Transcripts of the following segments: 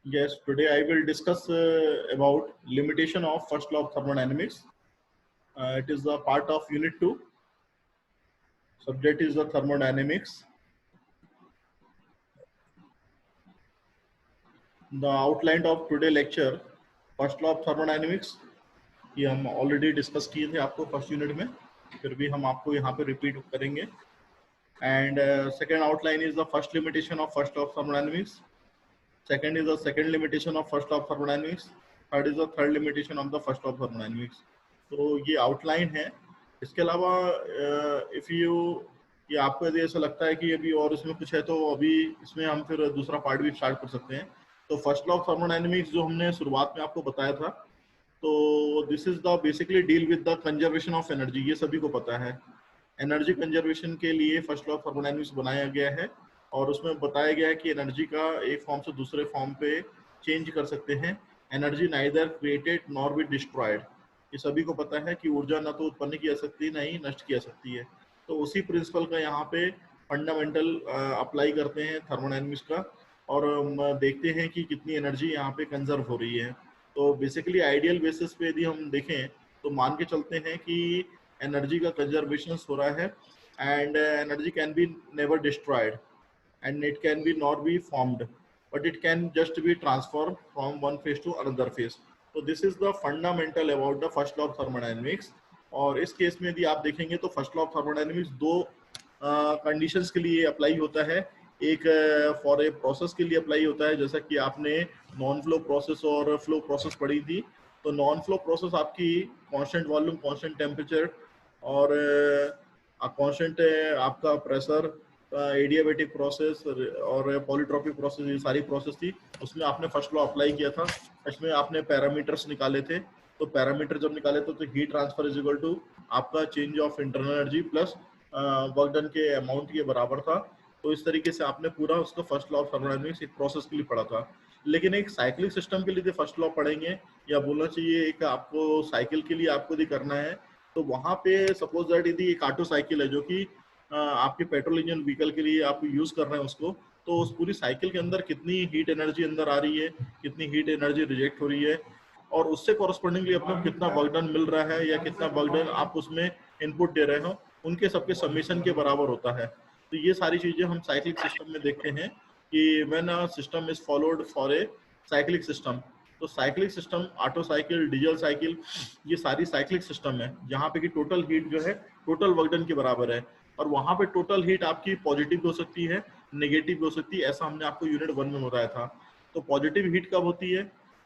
Yes, today I will discuss about limitation of first law of thermodynamics. It is the part of unit 2. Subject is the thermodynamics. The outline of today lecture, first law of thermodynamics, ये हम already discuss किए थे आपको first unit में, फिर भी हम आपको यहाँ पे रिपीट करेंगे. And second outline is the first limitation of first law of thermodynamics. Second is the second limitation of first law of thermodynamics. Third is the third limitation of the first law of thermodynamics. तो ये outline है. इसके अलावा if you ये आपको यदि ऐसा लगता है कि अभी और इसमें कुछ है तो अभी इसमें हम फिर दूसरा पार्ट भी स्टार्ट कर सकते हैं. तो फर्स्ट लॉ ऑफ थर्मोडायनेमिक्स जो हमने शुरुआत में आपको बताया था, तो this is the basically deal with the conservation of energy. ये सभी को पता है, एनर्जी कंजर्वेशन के लिए फर्स्ट लॉ ऑफ थर्मोडायनेमिक्स बनाया गया है और उसमें बताया गया है कि एनर्जी का एक फॉर्म से दूसरे फॉर्म पे चेंज कर सकते हैं. Energy neither created nor be destroyed. ये सभी को पता है कि ऊर्जा न तो उत्पन्न की जा सकती है, न ही नष्ट की जा सकती है. तो उसी प्रिंसिपल का यहाँ पे फंडामेंटल अप्लाई करते हैं थर्मोडायनेमिक्स का और देखते हैं कि कितनी एनर्जी यहाँ पे कंजर्व हो रही है. तो बेसिकली आइडियल बेसिस पे यदि हम देखें तो मान के चलते हैं कि एनर्जी का कंजर्वेशन हो रहा है and energy can be never destroyed and it can be not be formed, but it can just be transformed from one phase to another phase. So this is the fundamental about the first law of thermodynamics. और इस case में यदि आप देखेंगे तो first law of thermodynamics दो conditions के लिए अप्लाई होता है. एक फॉर ए प्रोसेस के लिए अप्लाई होता है, जैसा कि आपने नॉन फ्लो प्रोसेस और फ्लो प्रोसेस पढ़ी थी. तो नॉन फ्लो प्रोसेस आपकी कांस्टेंट वॉल्यूम, कांस्टेंट टेम्परेचर और कांस्टेंट आपका प्रेशर, एडियाबेटिक प्रोसेस और पॉलीट्रॉपिक प्रोसेस, ये सारी प्रोसेस थी. उसमें आपने फर्स्ट लॉ अप्लाई किया था. इसमें आपने पैरामीटर्स निकाले थे. तो पैरामीटर जब निकाले तो heat transfer is equal to आपका change of internal energy plus work done के अमाउंट के बराबर था. तो इस तरीके से आपने पूरा उसका फर्स्ट लॉ ऑफ थर्मोडायनेमिक्स एक प्रोसेस के लिए पढ़ा था. लेकिन एक साइक्लिक सिस्टम के लिए फर्स्ट लॉ पढ़ेंगे, या बोलना चाहिए एक आपको साइकिल के लिए आपको यदि करना है तो वहां पे सपोज दैट यदि एक ऑटो साइकिल है जो कि आपके पेट्रोल इंजन व्हीकल के लिए आप यूज कर रहे हैं उसको, तो उस पूरी साइकिल के अंदर कितनी हीट एनर्जी अंदर आ रही है, कितनी हीट एनर्जी रिजेक्ट हो रही है, और उससे कॉरस्पॉन्डिंगली अपने कितना वर्क डन मिल रहा है या कितना वर्क डन आप उसमें इनपुट दे रहे हो, उनके सबके समेशन के बराबर होता है. तो ये सारी चीजें हम साइक्लिक सिस्टम में देखते हैं कि when a system is followed for a cyclic system. तो cyclic system, Otto cycle, diesel cycle, ये सारी साइक्लिक सिस्टम है जहाँ पे कि टोटल हीट जो है टोटल वर्क डन के बराबर है. और वहां पे टोटल हीट आपकी पॉजिटिव हो सकती है, नेगेटिव हो सकती है. ऐसा हमने आपको यूनिट 1 में बताया था. तो पॉजिटिव हीट कब होती है?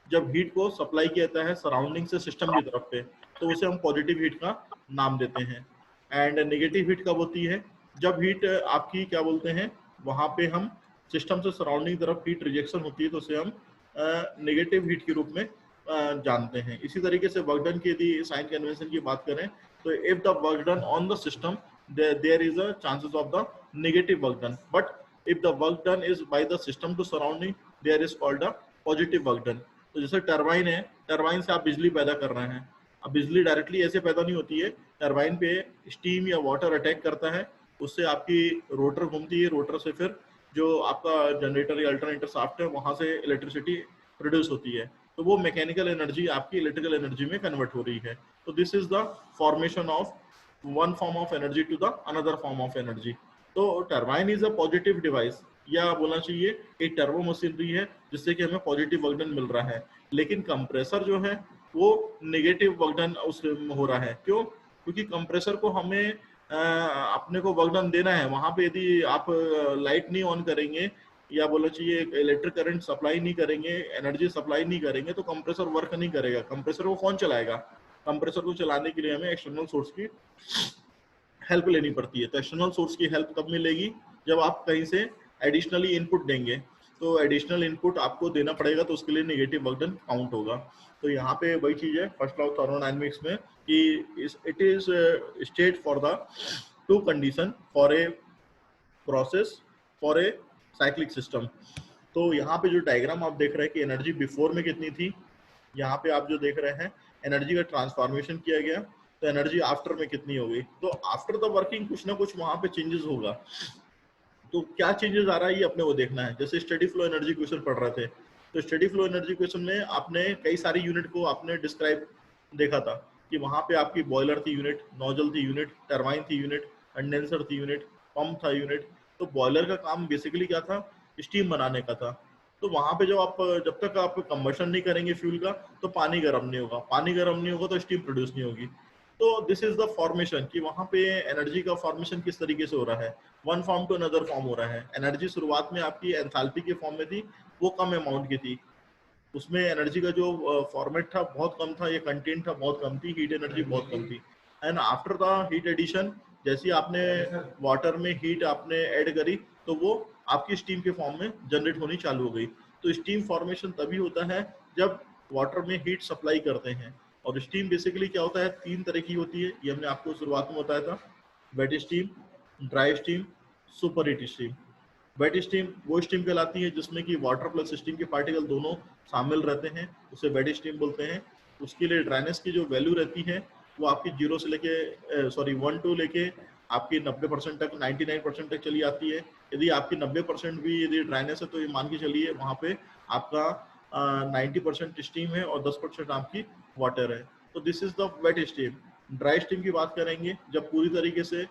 जब हीट को सप्लाई किया जाता है सराउंडिंग से सिस्टम की तरफ पे, तो उसे हम पॉजिटिव हीट का नाम देते हैं. एंड नेगेटिव हीट कब होती है? जब हीट आपकी क्या बोलते हैं, वहां पे हम सिस्टम से सराउंडिंग तरफ हीट रिजेक्शन होती है तो उसे हम नेगेटिव हीट के रूप में जानते हैं. इसी तरीके से वर्क डन की यदि साइन कन्वेंशन की बात करें तो if the work done on the system there is a chances of the negative work done, but if the work done is by the system to surrounding, there is called a positive work done. तो जैसे turbine है, turbine से आप बिजली पैदा कर रहे हैं. अब बिजली डायरेक्टली ऐसे पैदा नहीं होती है, टरबाइन पे स्टीम या वाटर अटैक करता है, उससे आपकी रोटर घूमती है, रोटर से फिर जो आपका जनरेटर या अल्टरनेटर शाफ्ट है वहां से इलेक्ट्रिसिटी प्रोड्यूस होती है. तो वो मैकेनिकल एनर्जी आपकी इलेक्ट्रिकल एनर्जी में कन्वर्ट हो रही है. तो this is the formation of one form of energy to the another form of energy. तो turbine is a positive device, या बोलना चाहिए एक टर्बो मशीनरी है जिससे कि हमें पॉजिटिव वर्क डन मिल रहा है. लेकिन कंप्रेसर जो है वो नेगेटिव वर्क डन उसमें हो रहा है. क्यों? क्योंकि कंप्रेसर को हमें अपने को वर्क डन देना है. वहां पे यदि आप लाइट नहीं ऑन करेंगे या बोलना चाहिए इलेक्ट्रिक करंट सप्लाई नहीं करेंगे, एनर्जी सप्लाई नहीं करेंगे, तो कंप्रेसर वर्क नहीं करेगा. कंप्रेसर को कौन चलाएगा? कंप्रेसर को चलाने के लिए हमें एक्सटर्नल सोर्स की हेल्प लेनी पड़ती है. तो एक्सटर्नल सोर्स की हेल्प कब मिलेगी? जब आप कहीं से एडिशनली इनपुट देंगे. तो एडिशनल इनपुट आपको देना पड़ेगा, तो उसके लिए नेगेटिव वर्क डन काउंट होगा. तो यहाँ पे वही चीज है फर्स्ट लॉ ऑफ थर्मोडायनेमिक्स में कि it is state for the two condition for a process for a cyclic system. तो यहाँ पे जो डायग्राम आप देख रहे हैं कि एनर्जी बिफोर में कितनी थी, यहाँ पे आप जो देख रहे हैं एनर्जी का ट्रांसफॉर्मेशन किया गया, तो एनर्जी आफ्टर में कितनी हो गई. तो आफ्टर द वर्किंग कुछ ना कुछ वहां पे चेंजेस होगा. तो क्या चेंजेस आ रहा है ये अपने को देखना है. जैसे स्टेडी फ्लो एनर्जी क्वेश्चन पढ़ रहे थे, तो स्टेडी फ्लो एनर्जी क्वेश्चन में आपने कई सारी यूनिट को आपने डिस्क्राइब देखा था कि वहां पे आपकी बॉयलर थी यूनिट, नोजल थी यूनिट, टरबाइन थी यूनिट, कंडेंसर थी यूनिट, पंप था यूनिट। तो बॉयलर का काम बेसिकली क्या था, स्टीम बनाने का था। तो वहां पे जब तक आप कंबशन नहीं करेंगे फ्यूल का, तो पानी गर्म नहीं होगा, पानी गर्म नहीं होगा तो स्टीम प्रोड्यूस नहीं होगी। तो दिस इज द फॉर्मेशन कि वहां पे एनर्जी का फॉर्मेशन किस तरीके से हो रहा है, one form to another form हो रहा है। एनर्जी शुरुआत में आपकी एंथैल्पी के फॉर्म में थी, वो कम अमाउंट की थी, उसमें एनर्जी का जो फॉर्मेट था बहुत कम था, ये कंटेंट था बहुत कम थी, हीट एनर्जी बहुत कम थी। And after the heat addition, जैसे आपने वाटर में हीट आपने ऐड करी, तो वो आपकी स्टीम के फॉर्म में जनरेट होनी चालू हो गई। तो स्टीम फॉर्मेशन तभी होता है जब वाटर में हीट सप्लाई करते हैं। और स्टीम बेसिकली क्या होता है, 3 तरह की होती है, ये हमने आपको शुरुआत में बताया था। Wet steam, dry steam, super heat steam. Wet steam वो स्टीम कहलाती है जिसमें कि वाटर प्लस स्टीम के पार्टिकल दोनों शामिल रहते हैं, उसे वेट स्टीम बोलते हैं। उसके लिए ड्राइनेस की जो वैल्यू रहती है वो आपकी 0 से लेके 1 to लेके आपकी 90% तक, 99% तक चली आती है। यदि आपकी 90% भी यदि ड्राइनेस है तो ये मान के चलिए वहाँ पे आपका 90% स्टीम है और 10% आपकी वाटर है। तो this is the wet steam. Dry steam की बात करेंगे जब पूरी तरीके से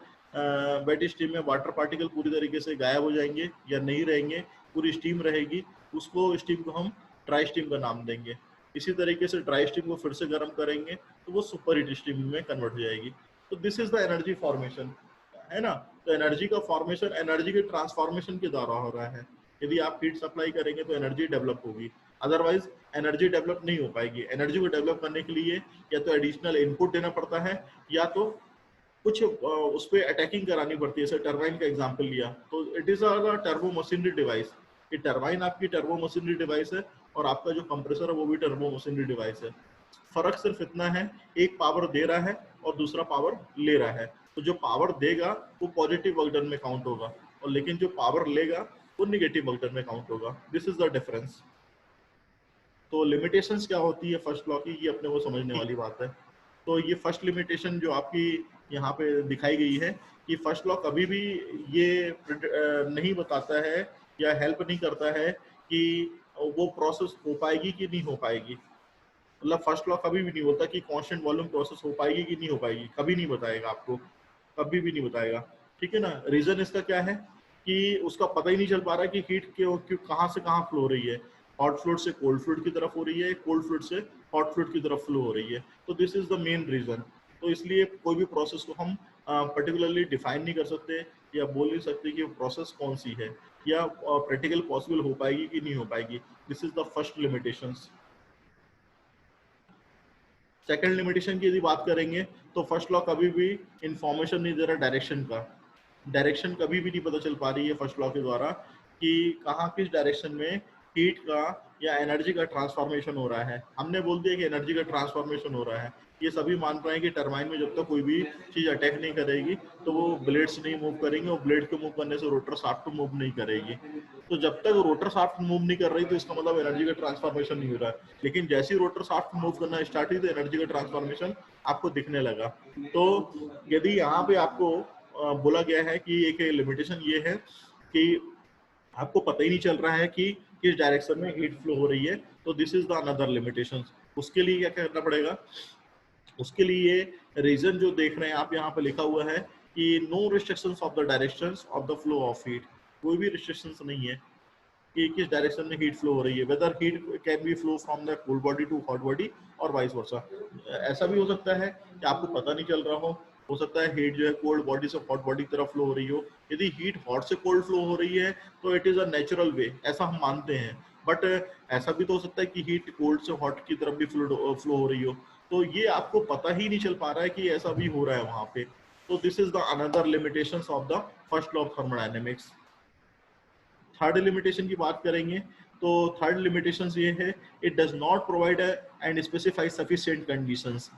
वेट स्टीम में वाटर पार्टिकल पूरी तरीके से गायब हो जाएंगे या नहीं रहेंगे, पूरी स्टीम रहेगी, उसको स्टीम को हम ड्राई स्टीम का नाम देंगे। इसी तरीके से ड्राई स्टीम को फिर से गर्म करेंगे तो वो सुपर हीट स्टीम में कन्वर्ट हो जाएगी। तो this is the energy formation, है ना। तो एनर्जी का फॉर्मेशन एनर्जी के ट्रांसफॉर्मेशन के द्वारा हो रहा है। यदि आप हीट सप्लाई करेंगे तो एनर्जी डेवलप होगी, अदरवाइज एनर्जी डेवलप नहीं हो पाएगी। एनर्जी को डेवलप करने के लिए या तो एडिशनल इनपुट देना पड़ता है या तो कुछ उस पर अटैकिंग करानी पड़ती है। जैसे टरबाइन का एग्जांपल लिया तो it is a turbo machinery device. ये टरबाइन आपकी टर्बो मशीनरी डिवाइस है और आपका जो कंप्रेसर है वो भी टर्बो मशीनरी डिवाइस है। फर्क सिर्फ इतना है, एक पावर दे रहा है और दूसरा पावर ले रहा है। तो जो पावर देगा वो पॉजिटिव वर्क डन में काउंट होगा, और लेकिन जो पावर लेगा वो निगेटिव वर्क डन में काउंट होगा। This is the difference. तो लिमिटेशंस क्या होती है फर्स्ट लॉ की, ये अपने को समझने वाली बात है। तो ये फर्स्ट लिमिटेशन जो आपकी यहाँ पे दिखाई गई है कि फर्स्ट लॉ कभी भी ये नहीं बताता है या हेल्प नहीं करता है कि वो प्रोसेस हो पाएगी कि नहीं हो पाएगी। मतलब फर्स्ट लॉ कभी भी नहीं बोलता कि कांस्टेंट वॉल्यूम प्रोसेस हो पाएगी कि नहीं हो पाएगी, कभी नहीं बताएगा आपको, कभी भी नहीं बताएगा। ठीक है ना। रीजन इसका क्या है कि उसका पता ही नहीं चल पा रहा है कि हीट क्यों क्यों कहाँ से कहाँ फ्लो हो रही है। हॉट फ्लूइड से कोल्ड फ्लूइड की तरफ हो रही है, कोल्ड फ्लूइड से हॉट फ्लूइड की तरफ फ्लो हो रही है। तो this is the main reason. तो इसलिए कोई भी प्रोसेस को हम पर्टिकुलरली डिफाइन नहीं कर सकते या बोल नहीं सकते कि प्रोसेस कौन सी है या प्रैक्टिकल पॉसिबल हो पाएगी कि नहीं हो पाएगी। This is the first limitations. Second limitation की यदि बात करेंगे तो फर्स्ट लॉ कभी भी इंफॉर्मेशन नहीं दे रहा डायरेक्शन का। डायरेक्शन कभी भी नहीं पता चल पा रही है फर्स्ट लॉ के द्वारा कि कहाँ किस डायरेक्शन में हीट का या एनर्जी का ट्रांसफॉर्मेशन हो रहा है। हमने बोल दिया कि एनर्जी का ट्रांसफॉर्मेशन हो रहा है, ये सभी मान रहे हैं कि टरबाइन में जब तक कोई भी चीज अटैक नहीं करेगी तो वो ब्लेड्स नहीं मूव करेंगे, और ब्लेड के मूव करने से रोटर शाफ्ट मूव नहीं करेगी। तो जब तक रोटर शाफ्ट मूव नहीं कर रही तो इसका मतलब एनर्जी का ट्रांसफॉर्मेशन नहीं हो रहा है। लेकिन जैसे ही रोटर शाफ्ट मूव करना स्टार्ट हुई तो एनर्जी का ट्रांसफॉर्मेशन आपको दिखने लगा। तो यदि यहाँ पे आपको बोला गया है कि एक लिमिटेशन ये है कि आपको पता ही नहीं चल रहा है कि किस डायरेक्शन में हीट फ्लो हो रही है, तो this is the another limitation. उसके लिए क्या करना पड़ेगा, उसके लिए रीजन जो देख रहे हैं आप यहाँ पे लिखा हुआ है कि no restrictions of the directions of the flow of heat. कोई भी रिस्ट्रिक्शंस नहीं है कि किस डायरेक्शन में हीट फ्लो हो रही है, whether heat can be flow from the cold body to hot body और वाइस वर्सा। ऐसा भी हो सकता है कि आपको पता नहीं चल रहा हो सकता है हीट जो है कोल्ड बॉडी से हॉट बॉडी की तरफ फ्लो हो रही हो। यदि हीट हॉट से कोल्ड फ्लो हो रही है तो it is a natural way, ऐसा हम मानते हैं। बट ऐसा भी तो हो सकता है कि हीट कोल्ड से हॉट की तरफ भी फ्लो हो रही हो। तो ये आपको पता ही नहीं चल पा रहा है कि ऐसा भी हो रहा है वहां पे। तो this is the another limitations of the first law of thermodynamics. Third limitation की बात करेंगे तो थर्ड लिमिटेशन ये है, it does not provide and specify sufficient conditions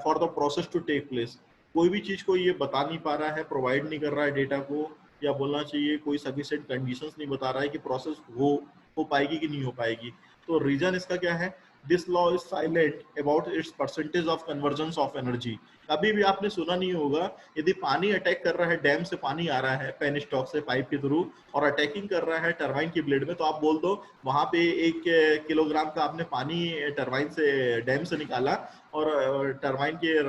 for the process to take place. कोई भी चीज को ये बता नहीं पा रहा है, प्रोवाइड नहीं कर रहा है डेटा को, या बोलना चाहिए कोई सफिशिएंट कंडीशंस नहीं बता रहा है कि प्रोसेस हो पाएगी कि नहीं हो पाएगी। तो रीजन इसका क्या है, this law is silent about it's percentage of convergence of energy. कभी भी आपने सुना नहीं होगा, यदि पानी अटैक कर रहा है, डैम से पानी आ रहा है पेन स्टॉक से पाइप के थ्रू और अटैकिंग कर रहा है टरबाइन की ब्लेड में, तो आप बोल दो वहां पे 1 किलोग्राम का आपने पानी टरबाइन से डैम से निकाला और टरबाइन के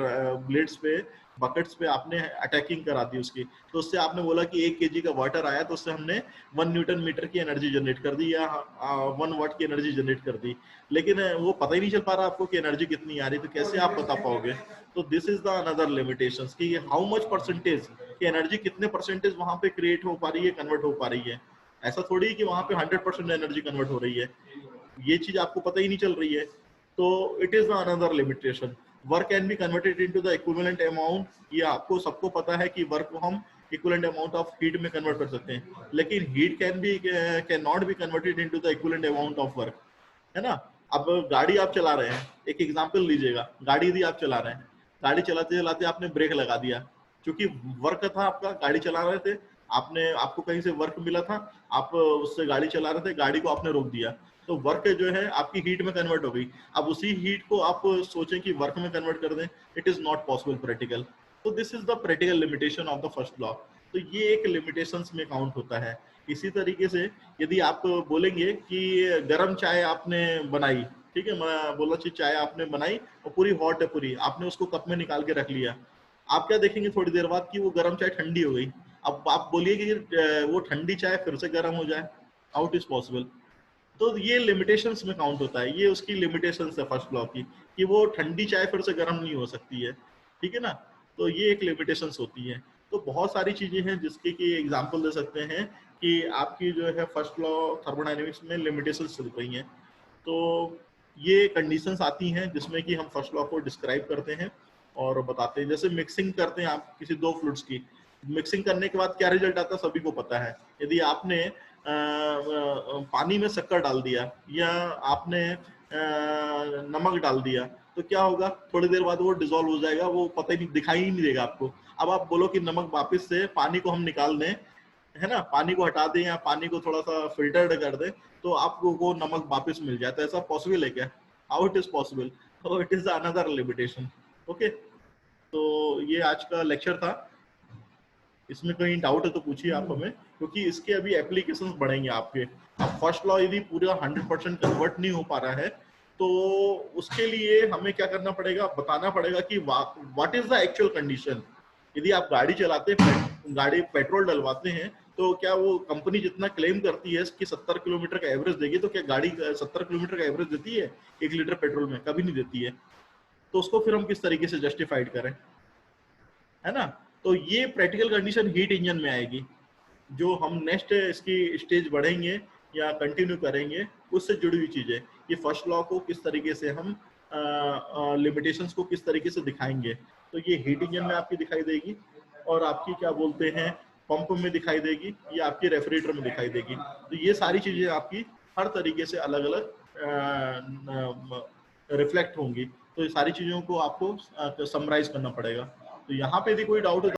ब्लेड्स पे बकेट्स पे आपने अटैकिंग करा दी उसकी, तो उससे आपने बोला कि 1 kg का वाटर आया, तो उससे हमने 1 न्यूटन मीटर की एनर्जी जनरेट कर दी या 1 वाट की एनर्जी जनरेट कर दी। लेकिन वो पता ही नहीं चल पा रहा आपको कि एनर्जी कितनी आ रही, तो कैसे आप बता पाओगे? तो this is the another limitations कि हाउ मच परसेंटेज की एनर्जी कितने परसेंटेज वहां पे क्रिएट हो पा रही है, कन्वर्ट हो पा रही है। ऐसा थोड़ी है कि वहां पे 100% एनर्जी कन्वर्ट हो रही है, ये चीज आपको पता ही नहीं चल रही है। तो it is the another limitation. Work can be converted into the equivalent amount, ये आपको सबको पता है कि वर्क को हम इक्विवेलेंट अमाउंट ऑफ हीट में कन्वर्ट कर सकते हैं, लेकिन heat can not be converted into the equivalent amount of work, है ना। अब गाड़ी आप चला रहे हैं, एक एग्जांपल लीजिएगा, गाड़ी यदि आप चला रहे हैं, गाड़ी चलाते चलाते आपने ब्रेक लगा दिया, क्योंकि वर्क था आपका, गाड़ी चला रहे थे, आपने आपको कहीं से वर्क मिला था, आप उससे गाड़ी चला रहे थे, गाड़ी को आपने रोक दिया, तो वर्क जो है आपकी हीट में कन्वर्ट हो गई। अब उसी हीट को आप सोचें कि वर्क में कन्वर्ट कर दें, it is not possible practical. तो this is the practical limitation of the first law. तो ये एक लिमिटेशंस में काउंट होता है। इसी तरीके से यदि आप बोलेंगे कि गर्म चाय आपने बनाई, ठीक है, मैं बोला कि चाय आपने बनाई और पूरी हॉट है, पूरी आपने उसको कप में निकाल के रख लिया, आप क्या देखेंगे थोड़ी देर बाद कि वो गर्म चाय ठंडी हो गई। अब आप बोलिए कि वो ठंडी चाय फिर से गर्म हो जाए, हाउ इट इज पॉसिबल? तो ये लिमिटेशंस में काउंट होता है, ये उसकी लिमिटेशंस है फर्स्ट लॉ की, कि वो ठंडी चाय फिर से गर्म नहीं हो सकती है, ठीक है ना। तो ये एक लिमिटेशंस होती है। तो बहुत सारी चीजें हैं जिसके कि एग्जांपल दे सकते हैं कि आपकी जो है फर्स्ट लॉ थर्मोडायनेमिक्स में लिमिटेशंस चल रही हैं। तो ये कंडीशंस आती हैं जिसमें कि हम फर्स्ट लॉ को डिस्क्राइब करते हैं और बताते हैं। जैसे मिक्सिंग करते हैं आप किसी दो फ्लूइड्स की, मिक्सिंग करने के बाद क्या रिजल्ट आता है सभी को पता है। यदि आपने पानी में शक्कर डाल दिया या आपने नमक डाल दिया, तो क्या होगा, थोड़ी देर बाद वो डिसॉल्व हो जाएगा, वो पता ही नहीं, दिखाई ही नहीं देगा आपको। अब आप बोलो कि नमक वापस से पानी को हम निकाल दें, है ना, पानी को हटा दें या पानी को थोड़ा सा फिल्टर्ड कर दें, तो आपको वो नमक वापस मिल जाता है। ऐसा पॉसिबल है क्या? How it is possible? तो it is another limitation. Okay, तो ये आज का लेक्चर था। इसमें कहीं डाउट है तो पूछिए आप हमें, क्योंकि इसके अभी एप्लीकेशंस बढ़ेंगे आपके। अब फर्स्ट लॉ यदि पूरा 100% कन्वर्ट नहीं हो पा रहा है, तो उसके लिए हमें क्या करना पड़ेगा, बताना पड़ेगा कि what is the actual condition. यदि आप गाड़ी चलाते गाड़ी पेट्रोल डलवाते हैं, तो क्या वो कंपनी जितना क्लेम करती है कि 70 किलोमीटर का एवरेज देगी, तो क्या गाड़ी 70 किलोमीटर का एवरेज देती है 1 लीटर पेट्रोल में? कभी नहीं देती है। तो उसको फिर हम किस तरीके से जस्टिफाइड करें, है ना। तो ये प्रैक्टिकल कंडीशन हीट इंजन में आएगी, जो हम नेक्स्ट इसकी स्टेज बढ़ेंगे या कंटिन्यू करेंगे, उससे जुड़ी हुई चीजें। ये फर्स्ट लॉ को किस तरीके से हम लिमिटेशंस को किस तरीके से दिखाएंगे, तो ये हीट इंजन में आपकी दिखाई देगी, और आपकी क्या बोलते हैं पंप में दिखाई देगी, या आपकी रेफ्रिजरेटर में दिखाई देगी। तो ये सारी चीजें आपकी हर तरीके से अलग अलग रिफ्लेक्ट होंगी। तो ये सारी चीजों को आपको समराइज करना पड़ेगा। तो यहाँ पे यदि कोई डाउट है